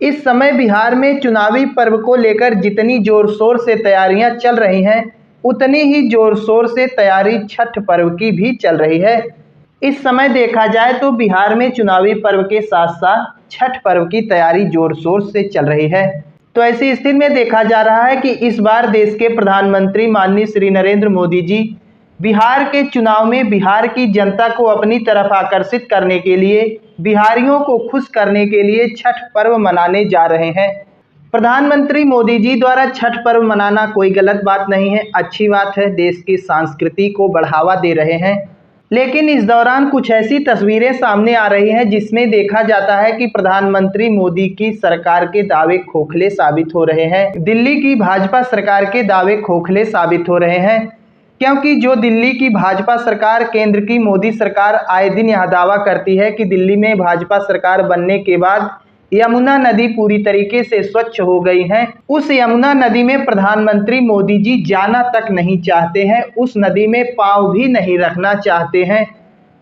इस समय बिहार में चुनावी पर्व को लेकर जितनी जोर शोर से तैयारियां चल रही हैं, उतनी ही जोर शोर से तैयारी छठ पर्व की भी चल रही है। इस समय देखा जाए तो बिहार में चुनावी पर्व के साथ साथ छठ पर्व की तैयारी जोर शोर से चल रही है। तो ऐसी स्थिति में देखा जा रहा है कि इस बार देश के प्रधानमंत्री माननीय श्री नरेंद्र मोदी जी बिहार के चुनाव में बिहार की जनता को अपनी तरफ आकर्षित करने के लिए, बिहारियों को खुश करने के लिए छठ पर्व मनाने जा रहे हैं। प्रधानमंत्री मोदी जी द्वारा छठ पर्व मनाना कोई गलत बात नहीं है, अच्छी बात है, देश की संस्कृति को बढ़ावा दे रहे हैं। लेकिन इस दौरान कुछ ऐसी तस्वीरें सामने आ रही हैं जिसमें देखा जाता है कि प्रधानमंत्री मोदी की सरकार के दावे खोखले साबित हो रहे हैं। दिल्ली की भाजपा सरकार के दावे खोखले साबित हो रहे हैं, क्योंकि जो दिल्ली की भाजपा सरकार, केंद्र की मोदी सरकार आए दिन यह दावा करती है कि दिल्ली में भाजपा सरकार बनने के बाद यमुना नदी पूरी तरीके से स्वच्छ हो गई है। उस यमुना नदी में प्रधानमंत्री मोदी जी जाना तक नहीं चाहते हैं, उस नदी में पांव भी नहीं रखना चाहते हैं।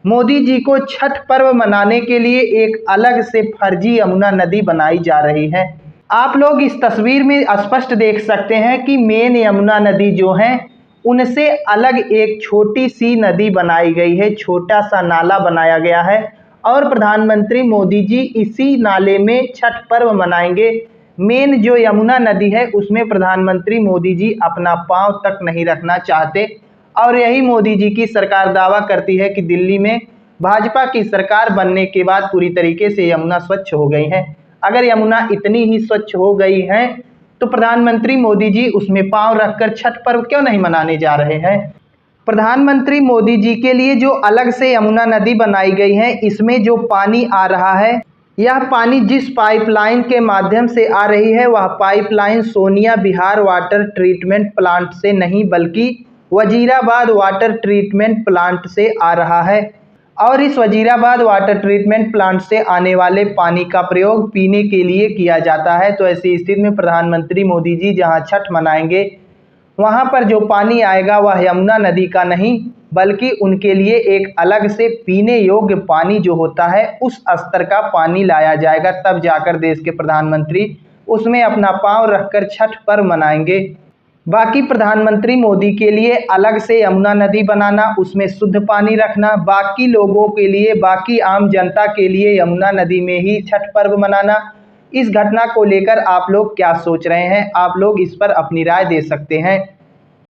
मोदी जी को छठ पर्व मनाने के लिए एक अलग से फर्जी यमुना नदी बनाई जा रही है। आप लोग इस तस्वीर में स्पष्ट देख सकते हैं कि मेन यमुना नदी जो है उनसे अलग एक छोटी सी नदी बनाई गई है, छोटा सा नाला बनाया गया है और प्रधानमंत्री मोदी जी इसी नाले में छठ पर्व मनाएंगे। मेन जो यमुना नदी है उसमें प्रधानमंत्री मोदी जी अपना पांव तक नहीं रखना चाहते और यही मोदी जी की सरकार दावा करती है कि दिल्ली में भाजपा की सरकार बनने के बाद पूरी तरीके से यमुना स्वच्छ हो गई है। अगर यमुना इतनी ही स्वच्छ हो गई है तो प्रधानमंत्री मोदी जी उसमें पांव रखकर छठ पर्व क्यों नहीं मनाने जा रहे हैं। प्रधानमंत्री मोदी जी के लिए जो अलग से यमुना नदी बनाई गई है, इसमें जो पानी आ रहा है, यह पानी जिस पाइपलाइन के माध्यम से आ रही है वह pipeline Sonia Bihar water treatment plant से नहीं बल्कि वजीराबाद वाटर ट्रीटमेंट प्लांट से आ रहा है और इस वजीराबाद वाटर ट्रीटमेंट प्लांट से आने वाले पानी का प्रयोग पीने के लिए किया जाता है। तो ऐसी स्थिति में प्रधानमंत्री मोदी जी जहां छठ मनाएंगे वहां पर जो पानी आएगा वह यमुना नदी का नहीं बल्कि उनके लिए एक अलग से पीने योग्य पानी जो होता है उस स्तर का पानी लाया जाएगा, तब जाकर देश के प्रधानमंत्री उसमें अपना पांव रखकर छठ पर्व मनाएंगे। बाकी प्रधानमंत्री मोदी के लिए अलग से यमुना नदी बनाना, उसमें शुद्ध पानी रखना, बाकी लोगों के लिए, बाकी आम जनता के लिए यमुना नदी में ही छठ पर्व मनाना, इस घटना को लेकर आप लोग क्या सोच रहे हैं? आप लोग इस पर अपनी राय दे सकते हैं।